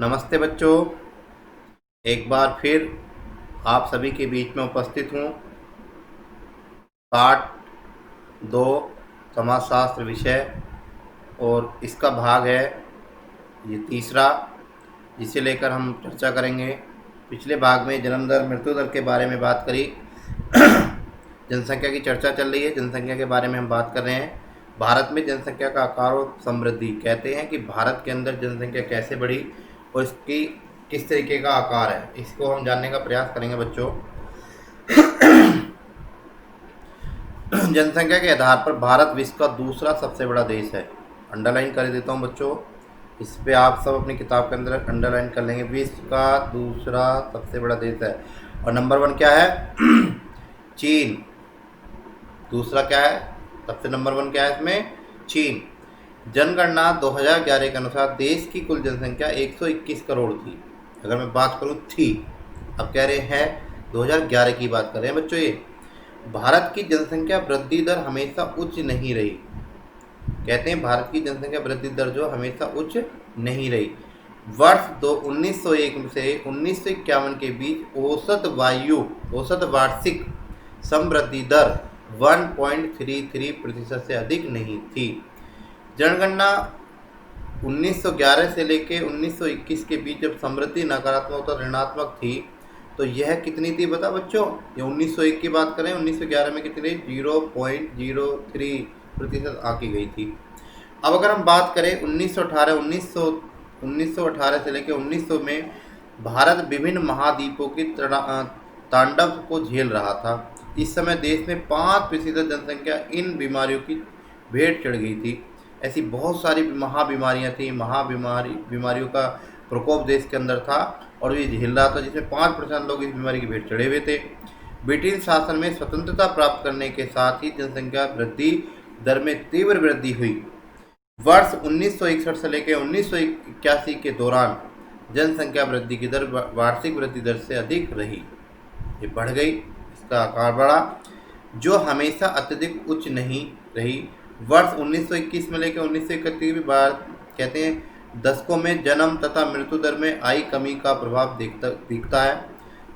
नमस्ते बच्चों, एक बार फिर आप सभी के बीच में उपस्थित हूँ। पाठ 2 समाजशास्त्र विषय और इसका भाग है ये तीसरा, जिसे लेकर हम चर्चा करेंगे। पिछले भाग में जन्म दर मृत्यु दर के बारे में बात करी। जनसंख्या की चर्चा चल रही है, जनसंख्या के बारे में हम बात कर रहे हैं। भारत में जनसंख्या का आकार और समृद्धि, कहते हैं कि भारत के अंदर जनसंख्या कैसे बढ़ी और इसकी किस तरीके का आकार है, इसको हम जानने का प्रयास करेंगे बच्चों। जनसंख्या के आधार पर भारत विश्व का दूसरा सबसे बड़ा देश है। अंडरलाइन कर देता हूँ बच्चों, इस पे आप सब अपनी किताब के अंदर अंडरलाइन कर लेंगे। विश्व का दूसरा सबसे बड़ा देश है और नंबर 1 क्या है? चीन। दूसरा क्या है? सबसे नंबर 1 क्या है इसमें? चीन। जनगणना 2011 के अनुसार देश की कुल जनसंख्या 121 करोड़ थी। अगर मैं बात करूँ थी, अब कह रहे हैं 2011 की बात कर रहे हैं बच्चों। ये भारत की जनसंख्या वृद्धि दर हमेशा उच्च नहीं रही। कहते हैं भारत की जनसंख्या वृद्धि दर जो हमेशा उच्च नहीं रही। वर्ष 1901 से 1951 के बीच औसत वार्षिक समवृद्धि दर 1.33% से अधिक नहीं थी। जनगणना 1911 से लेकर 1921 के बीच जब समृद्धि नकारात्मक और ऋणात्मक थी, तो यह कितनी थी बता बच्चों? ये 1901 की बात करें, 1911 में कितनी? 0.03% आकी गई थी। अब अगर हम बात करें 1918 से लेकर 1900 में, भारत विभिन्न महाद्वीपों की तांडव को झेल रहा था। इस समय देश में 5% जनसंख्या इन बीमारियों की भेंट चढ़ गई थी। ऐसी बहुत सारी महाबीमारियाँ थी, बीमारियों का प्रकोप देश के अंदर था और ये झेल रहा था, जिसमें 5% लोग इस बीमारी की भेंट चढ़े हुए थे। ब्रिटिश शासन में स्वतंत्रता प्राप्त करने के साथ ही जनसंख्या वृद्धि दर में तीव्र वृद्धि हुई। वर्ष 1961 से लेकर 1981 के दौरान जनसंख्या वृद्धि की दर वार्षिक वृद्धि दर से अधिक रही। ये बढ़ गई, इसका आकार बढ़ा, जो हमेशा अत्यधिक उच्च नहीं रही। वर्ष 1921 में लेकर 1931 के बाद कहते हैं दशकों में जन्म तथा मृत्यु दर में आई कमी का प्रभाव दिखता है।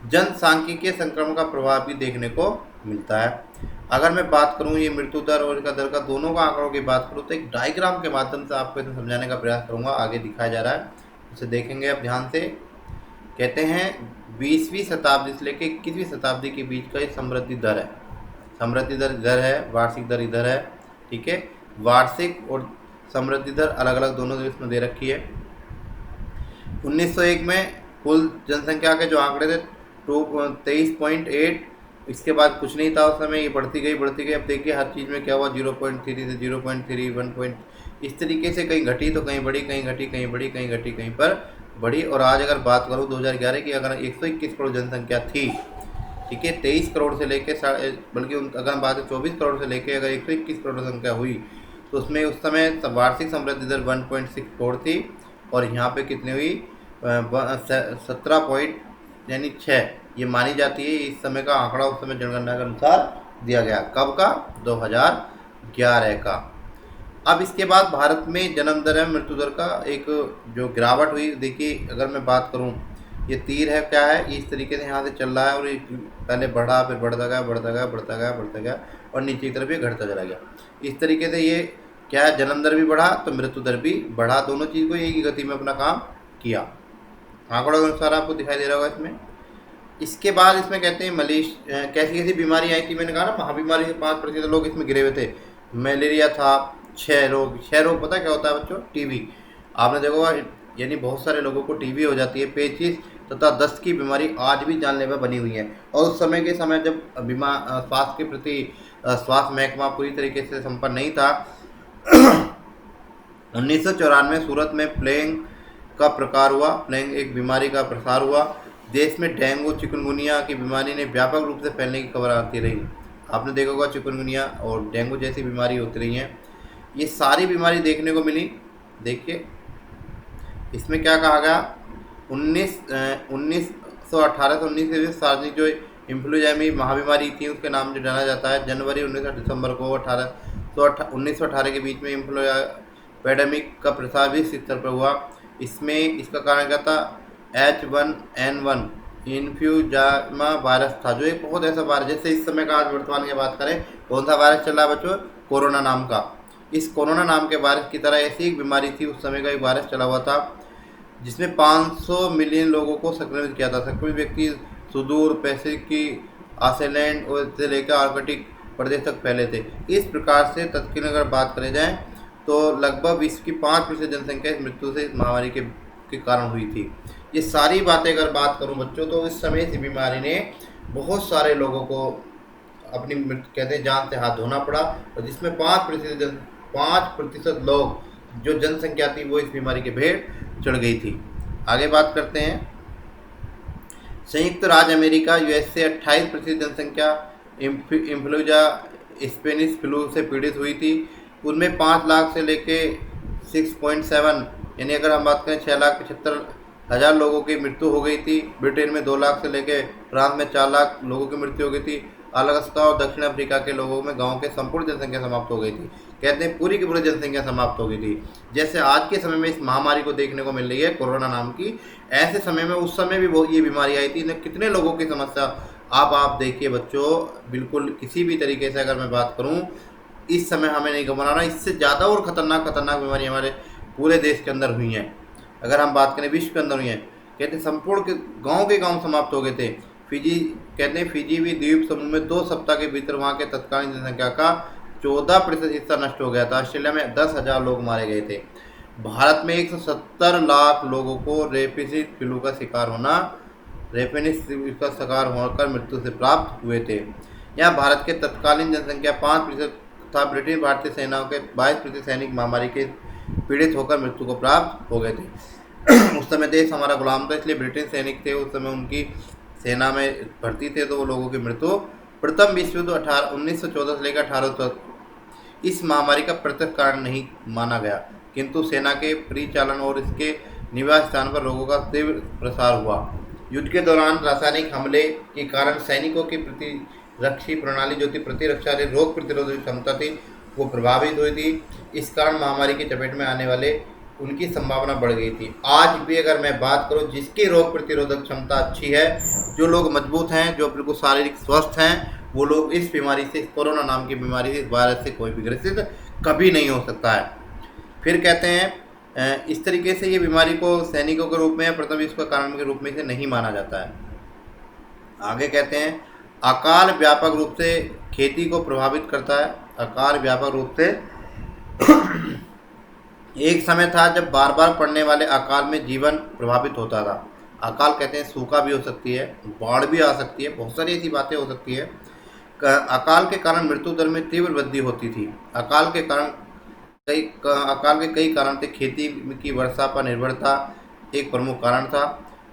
जनसांख्यिकीय संक्रमण का प्रभाव भी देखने को मिलता है। अगर मैं बात करूं ये मृत्यु दर और इसका दर का दोनों का आंकड़ों की बात करूं, तो एक डायग्राम के माध्यम से आपको इसे समझाने का प्रयास करूंगा। आगे दिखाया जा रहा है, उसे देखेंगे आप ध्यान से। कहते हैं 20वीं शताब्दी से लेकर 21वीं शताब्दी के बीच का ये समृद्धि दर है। समृद्धि दर इधर है, वार्षिक दर इधर है, ठीक है। वार्षिक और समृद्धि दर अलग अलग दोनों देश में दे रखी है। 1901 में कुल जनसंख्या के जो आंकड़े थे 23.8, इसके बाद कुछ नहीं था उस समय, ये बढ़ती गई। अब देखिए हर चीज़ में क्या हुआ, 0.3 से 0.3, 1 इस तरीके से कहीं घटी तो कहीं बढ़ी, कहीं घटी कहीं बढ़ी, कहीं घटी कहीं पर बढ़ी। और आज अगर बात करूँ 2011 की, अगर 121 करोड़ जनसंख्या थी, ठीक है, 23 करोड़ से लेकर बल्कि अगर हम बात करें 24 करोड़ से लेकर अगर 121 करोड़ संख्या हुई, तो उसमें उस समय वार्षिक समृद्धि दर 1.64 थी और यहाँ पे कितनी हुई? 17 पॉइंट यानी 6 ये मानी जाती है। इस समय का आंकड़ा उस समय जनगणना के अनुसार दिया गया। कब का? 2011 का। अब इसके बाद भारत में जन्म दर है मृत्यु दर का एक जो गिरावट हुई, देखिए अगर मैं बात करूँ, ये तीर है, क्या है, इस तरीके से यहाँ से चल रहा है और ये पहले बढ़ा, फिर बढ़ता गया और नीचे की तरफ ये घटता चला गया। इस तरीके से ये क्या है, जन्म दर भी बढ़ा तो मृत्यु दर भी बढ़ा, दोनों चीज़ को एक ही गति में अपना काम किया। आंकड़ों के अनुसार आपको दिखाई दे रहा होगा इसमें। इसके बाद इसमें कहते हैं कैसी कैसी बीमारी आई थी। मैंने कहा ना, महाबीमारी से 5% लोग इसमें गिरे हुए थे। मलेरिया था, क्षय रोग पता क्या होता है बच्चों? टीबी। आपने देखा होगा, यानी बहुत सारे लोगों को टीबी हो जाती है। पेचिश तथा दस्त की बीमारी आज भी जानलेवा बनी हुई है। और उस समय के समय जब स्वास्थ्य के प्रति स्वास्थ्य महकमा पूरी तरीके से संपन्न नहीं था, 1994 में सूरत में प्लेग का प्रकार हुआ, प्लेग एक बीमारी का प्रसार हुआ। देश में डेंगू चिकनगुनिया की बीमारी ने व्यापक रूप से फैलने की खबर आती रही। आपने देखा होगा चिकनगुनिया और डेंगू जैसी बीमारी होती रही हैं। ये सारी बीमारी देखने को मिली। देखिए इसमें क्या कहा गया, 1918 से 19 सार्वजनिक जो इन्फ्लुएंजा महाबीमारी थी उसके नाम जो जाना जाता है। जनवरी 19 दिसंबर को 1918 के बीच में इन्फ्लुएंजा पैडेमिक का प्रसार भी इस स्तर पर हुआ। इसमें इसका कारण क्या था, H1N1 इन्फ्लुएंजा वायरस था, जो एक बहुत ऐसा वायरस, जैसे इस समय का आज वर्तमान की बात करें, कौन सा वायरस चल रहा है बच्चों, कोरोना नाम का। इस कोरोना नाम के वायरस की तरह ऐसी एक बीमारी थी, उस समय का एक वायरस चला हुआ था, जिसमें 500 मिलियन लोगों को संक्रमित किया था। संक्रमित व्यक्ति सुदूर पैसिफिक की आइसलैंड और से लेकर आर्कटिक प्रदेश तक फैले थे। इस प्रकार से तत्कालीन अगर बात करें जाए तो लगभग विश्व की 5% जनसंख्या इस मृत्यु से इस महामारी के कारण हुई थी। ये सारी बातें अगर बात करूं बच्चों, तो इस समय इस बीमारी ने बहुत सारे लोगों को अपनी मृत्यु कहते हैं जान से हाथ धोना पड़ा, और जिसमें 5% लोग जो जनसंख्या थी वो इस बीमारी के भेंट चढ़ गई थी। आगे बात करते हैं। संयुक्त राज्य अमेरिका यूएसए 28% जनसंख्या इन्फ्लुएंजा स्पेनिश फ्लू से पीड़ित हुई थी। उनमें 5 लाख से लेके 6.7 यानी अगर हम बात करें 6,75,000 लोगों की मृत्यु हो गई थी। ब्रिटेन में 2 लाख से लेके फ्रांस में 4 लाख लोगों की मृत्यु हो गई थी। अलास्का और दक्षिण अफ्रीका के लोगों में गांव के संपूर्ण जनसंख्या समाप्त हो गई थी। कहते हैं पूरी की पूरी जनसंख्या समाप्त हो गई थी। जैसे आज के समय में इस महामारी को देखने को मिल रही है कोरोना नाम की, ऐसे समय में उस समय भी वो ये बीमारी आई थी। इन्हें कितने लोगों की समस्या आप देखिए बच्चों, बिल्कुल किसी भी तरीके से अगर मैं बात करूं, इस समय हमें नहीं घबराना, इससे ज़्यादा और खतरनाक बीमारी हमारे पूरे देश के अंदर हुई हैं। अगर हम बात करें विश्व के अंदर हुई हैं, कहते हैं संपूर्ण के गांव समाप्त हो गए थे। फिजी कहते हैं फिजी भी द्वीप समूह में 2 सप्ताह के भीतर वहाँ के तत्कालीन जनसंख्या का 14% हिस्सा नष्ट हो गया था। ऑस्ट्रेलिया में 10,000 लोग मारे गए थे। भारत में 170 लाख लोगों को रेपिनिस फ्लू का शिकार होकर मृत्यु से प्राप्त हुए थे। यहाँ भारत के तत्कालीन जनसंख्या 5% था। ब्रिटेन भारतीय सेनाओं के 22% सैनिक महामारी के पीड़ित होकर मृत्यु को प्राप्त हो गए थे। उस समय देश हमारा गुलाम था, इसलिए ब्रिटेन सैनिक थे, उस समय उनकी सेना में भर्ती थे, तो वो लोगों की मृत्यु प्रथम विश्व युद्ध 1914 से लेकर 18 तक इस महामारी का प्रत्यक्ष कारण नहीं माना गया, किंतु सेना के परिचालन और इसके निवास स्थान पर रोगों का तीव्र प्रसार हुआ। युद्ध के दौरान रासायनिक हमले के कारण सैनिकों की प्रतिरक्षी प्रणाली जो थी, प्रतिरक्षा रोग प्रतिरोधक क्षमता थी, वो प्रभावित हुई थी। इस कारण महामारी की चपेट में आने वाले उनकी संभावना बढ़ गई थी। आज भी अगर मैं बात करूं, जिसकी रोग प्रतिरोधक क्षमता अच्छी है, जो लोग मजबूत हैं, जो बिल्कुल शारीरिक स्वस्थ हैं, वो लोग इस बीमारी से, कोरोना नाम की बीमारी से, इस वायरस से कोई भी ग्रसित कभी नहीं हो सकता है। फिर कहते हैं इस तरीके से ये बीमारी को सैनिकों के रूप में या प्रथम विश्व का कारण के रूप में इसे नहीं माना जाता है। आगे कहते हैं अकाल व्यापक रूप से खेती को प्रभावित करता है। अकाल व्यापक रूप से एक समय था जब बार बार पड़ने वाले अकाल में जीवन प्रभावित होता था। अकाल कहते हैं सूखा भी हो सकती है, बाढ़ भी आ सकती है, बहुत सारी ऐसी बातें हो सकती है। अकाल के कारण मृत्यु दर में तीव्र वृद्धि होती थी। अकाल के कई कारण थे। खेती की वर्षा पर निर्भरता एक प्रमुख कारण था।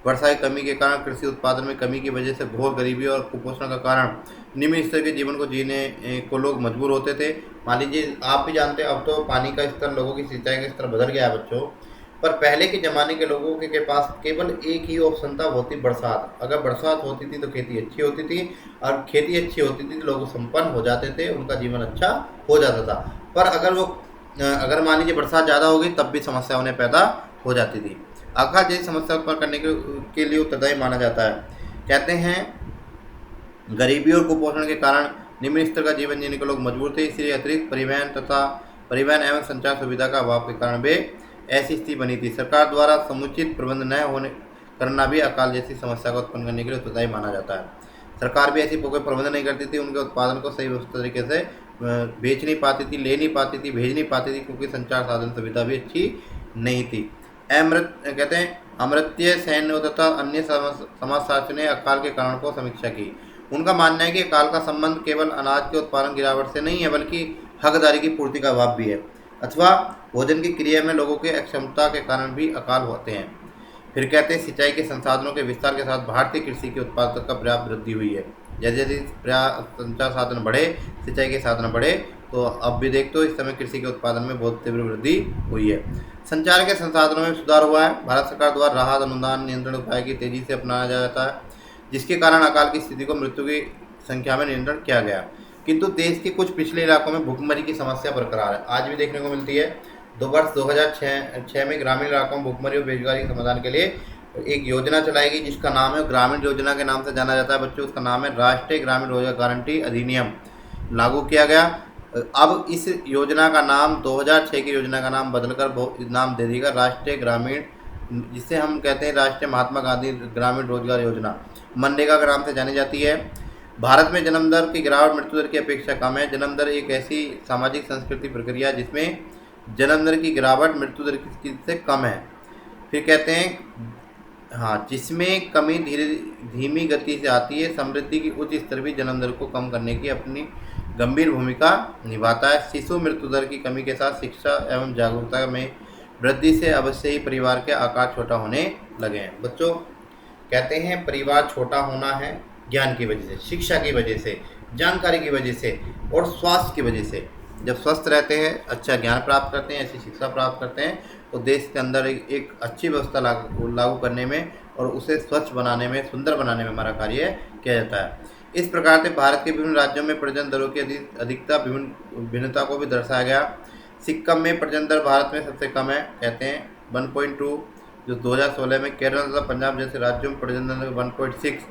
वर्षा की कमी के कारण कृषि उत्पादन में कमी की वजह से घोर गरीबी और कुपोषण का कारण निम्न स्तर के जीवन को जीने को लोग मजबूर होते थे। मान लीजिए आप भी जानते हैं, अब तो पानी का स्तर, लोगों की सिंचाई का स्तर बदल गया है बच्चों, पर पहले के ज़माने के लोगों के पास केवल एक ही ऑप्शन था, वो थी बरसात। अगर बरसात होती थी तो खेती अच्छी होती थी, और खेती अच्छी होती थी तो लोग संपन्न हो जाते थे, उनका जीवन अच्छा हो जाता था। पर अगर मान लीजिए बरसात ज़्यादा हो गई, तब भी समस्या उन्हें पैदा हो जाती थी। अकाल जैसी समस्या उत्पन्न करने के लिए उत्तरदायी माना जाता है। कहते हैं गरीबी और कुपोषण के कारण निम्न स्तर का जीवन जीने के लोग मजबूर थे, इसलिए अतिरिक्त परिवहन एवं संचार सुविधा का अभाव के कारण वे ऐसी स्थिति बनी थी। सरकार द्वारा समुचित प्रबंध न करना भी अकाल जैसी समस्या को उत्पन्न करने के लिए उत्तरदायी माना जाता है। सरकार भी ऐसी कोई प्रबंध नहीं करती थी, उनके उत्पादन को सही तरीके से बेच नहीं पाती थी, ले नहीं पाती थी, भेज नहीं पाती थी, क्योंकि संचार साधन सुविधा भी अच्छी नहीं थी। कहते हैं अमर्त्य सैन्य तथा अन्य समाजशास्त्री ने अकाल के कारण को समीक्षा की। उनका मानना है कि अकाल का संबंध केवल अनाज के उत्पादन गिरावट से नहीं है, बल्कि हकदारी की पूर्ति का अभाव भी है, अथवा भोजन की क्रिया में लोगों के अक्षमता के कारण भी अकाल होते हैं। फिर कहते हैं सिंचाई के संसाधनों के विस्तार के साथ भारतीय कृषि की उत्पादकता का पर्याप्त वृद्धि हुई है। जैसे जैसे संचार साधन बढ़े, सिंचाई के साधन बढ़े, तो अब भी देखते हो इस समय कृषि के उत्पादन में बहुत तीव्र वृद्धि हुई है। संचार के संसाधनों में सुधार हुआ है। भारत सरकार द्वारा राहत, अनुदान, नियंत्रण उपाय की तेजी से अपनाया जाता है, जिसके कारण अकाल की स्थिति को मृत्यु की संख्या में नियंत्रण किया गया। किंतु देश के कुछ पिछले इलाकों में भूखमरी की समस्या बरकरार है, आज भी देखने को मिलती है। वर्ष 2006 में ग्रामीण इलाकों में भुखमरी और बेरोजगारी के समाधान के लिए एक योजना चलाई गई जिसका नाम है ग्रामीण योजना के नाम से जाना जाता है बच्चों। उसका नाम है राष्ट्रीय ग्रामीण रोजगार गारंटी अधिनियम लागू किया गया। अब इस योजना का नाम 2006 की योजना का नाम बदलकर नाम दे देगा राष्ट्रीय ग्रामीण, जिसे हम कहते हैं राष्ट्रीय महात्मा गांधी ग्रामीण रोजगार योजना, मनरेगा के नाम से जानी जाती है। भारत में जन्म दर की गिरावट मृत्यु दर की अपेक्षा कम है। जन्म दर एक ऐसी सामाजिक संस्कृति प्रक्रिया है जिसमें जन्म दर की गिरावट मृत्यु दर की से कम है। फिर कहते हैं हाँ, जिसमें कमी धीमी गति से आती है। समृद्धि की उच्च स्तर भी जन्म दर को कम करने की अपनी गंभीर भूमिका निभाता है। शिशु मृत्यु दर की कमी के साथ शिक्षा एवं जागरूकता में वृद्धि से अवश्य ही परिवार के आकार छोटा होने लगे हैं। बच्चों कहते हैं परिवार छोटा होना है ज्ञान की वजह से, शिक्षा की वजह से, जानकारी की वजह से और स्वास्थ्य की वजह से। जब स्वस्थ रहते हैं, अच्छा ज्ञान प्राप्त करते हैं, ऐसी शिक्षा प्राप्त करते हैं तो देश के अंदर एक अच्छी व्यवस्था लागू करने में और उसे स्वच्छ बनाने में, सुंदर बनाने में हमारा कार्य किया जाता है। इस प्रकार से भारत के विभिन्न राज्यों में प्रजनन दरों की अधिकता भिन्नता को भी दर्शाया गया। सिक्किम में प्रजनन दर भारत में सबसे कम है, कहते हैं 1.2, जो 2016 में। केरल तथा पंजाब जैसे राज्यों में प्रजनन दर 1.6,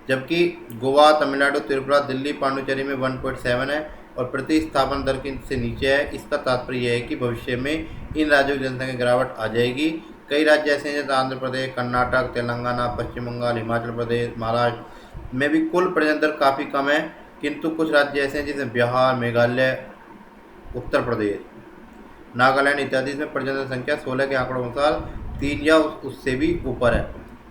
जबकि गोवा, तमिलनाडु, त्रिपुरा, दिल्ली, पांडुचेरी में 1.7 है और प्रतिस्थापन दर से नीचे है। इसका तात्पर्य यह है कि भविष्य में इन राज्यों की जनसंख्या गिरावट आ जाएगी। कई राज्य ऐसे हैं जैसे आंध्र प्रदेश, कर्नाटक, तेलंगाना, पश्चिम बंगाल, हिमाचल प्रदेश, महाराष्ट्र में भी कुल प्रजनन दर काफ़ी कम है, किंतु कुछ राज्य ऐसे हैं जैसे बिहार, मेघालय, उत्तर प्रदेश, नागालैंड इत्यादि में प्रजनन संख्या 16 के आंकड़ों के अनुसार 3 या उससे भी ऊपर है।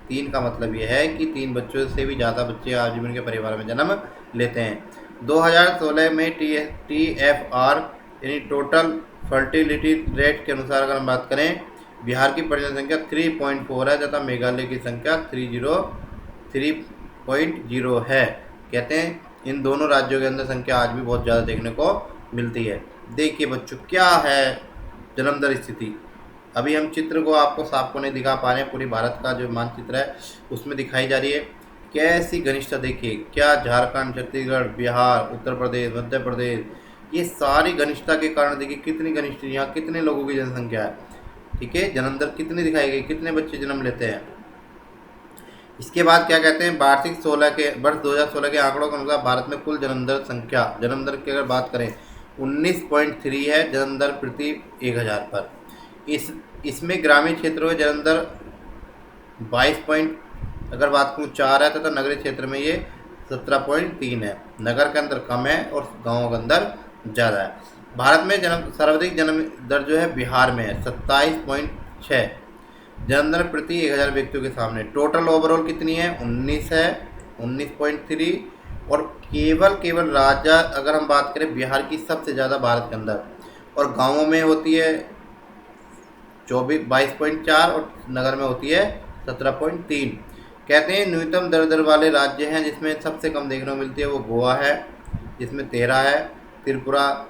3 का मतलब यह है कि 3 बच्चों से भी ज़्यादा बच्चे आजीवन के परिवार में जन्म लेते हैं। 2016 में TFR यानी टोटल फर्टिलिटी रेट के अनुसार अगर हम बात करें, बिहार की प्रजनन संख्या 3.4 है तथा मेघालय की संख्या 3.0 है। कहते हैं इन दोनों राज्यों के अंदर संख्या आज भी बहुत ज़्यादा देखने को मिलती है। देखिए बच्चों क्या है जन्म दर स्थिति। अभी हम चित्र को आपको साफ को नहीं दिखा पा रहे हैं, पूरी भारत का जो मानचित्र है उसमें दिखाई जा रही है। कैसी घनिष्ठता देखिए, क्या झारखंड, छत्तीसगढ़, बिहार, उत्तर प्रदेश, मध्य प्रदेश, ये सारी घनिष्ठता के कारण देखिए कितनी घनिष्ठ, यहाँ कितने लोगों की जनसंख्या है। ठीक है, जन्म दर कितनी दिखाई गई, कितने बच्चे जन्म लेते हैं। इसके बाद क्या कहते हैं, वर्ष 2016 के आंकड़ों के अनुसार भारत में कुल जन्म दर की अगर बात करें 19.3 है जन्म दर प्रति 1000 पर। इसमें ग्रामीण क्षेत्रों में जन्म दर 22 अगर बात करूँ 4 है तथा नगरीय क्षेत्र में ये 17.3 है। नगर के अंदर कम है और गाँव के अंदर ज़्यादा है। भारत में सर्वाधिक जन्म दर जो है बिहार में है 27.6 जन्म दर प्रति 1000 व्यक्तियों के सामने। टोटल ओवरऑल कितनी है 19 है, 19.3। और केवल राज्य अगर हम बात करें बिहार की सबसे ज़्यादा भारत के अंदर, और गाँवों में होती है 22.4 और नगर में होती है 17.3। कहते हैं न्यूनतम दर वाले राज्य हैं जिसमें सबसे कम देखने को मिलती है वो गोवा है जिसमें 13 है, त्रिपुरा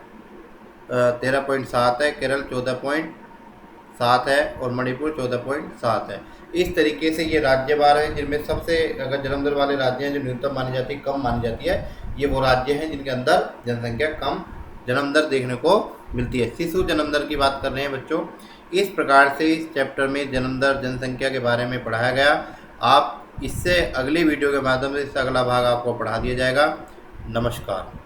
13.7 है, केरल 14.7 है और मणिपुर 14.7 है। इस तरीके से ये राज्यवार हैं जिनमें सबसे अगर जन्म दर वाले राज्य हैं जो न्यूनतम मानी जाती है, कम मानी जाती है, ये वो राज्य हैं जिनके अंदर जनसंख्या कम जन्म दर देखने को मिलती है। शिशु जन्म दर की बात कर रहे हैं बच्चों। इस प्रकार से इस चैप्टर में जन्म दर जनसंख्या के बारे में पढ़ाया गया। आप इससे अगली वीडियो के माध्यम से इसका अगला भाग आपको पढ़ा दिया जाएगा। नमस्कार।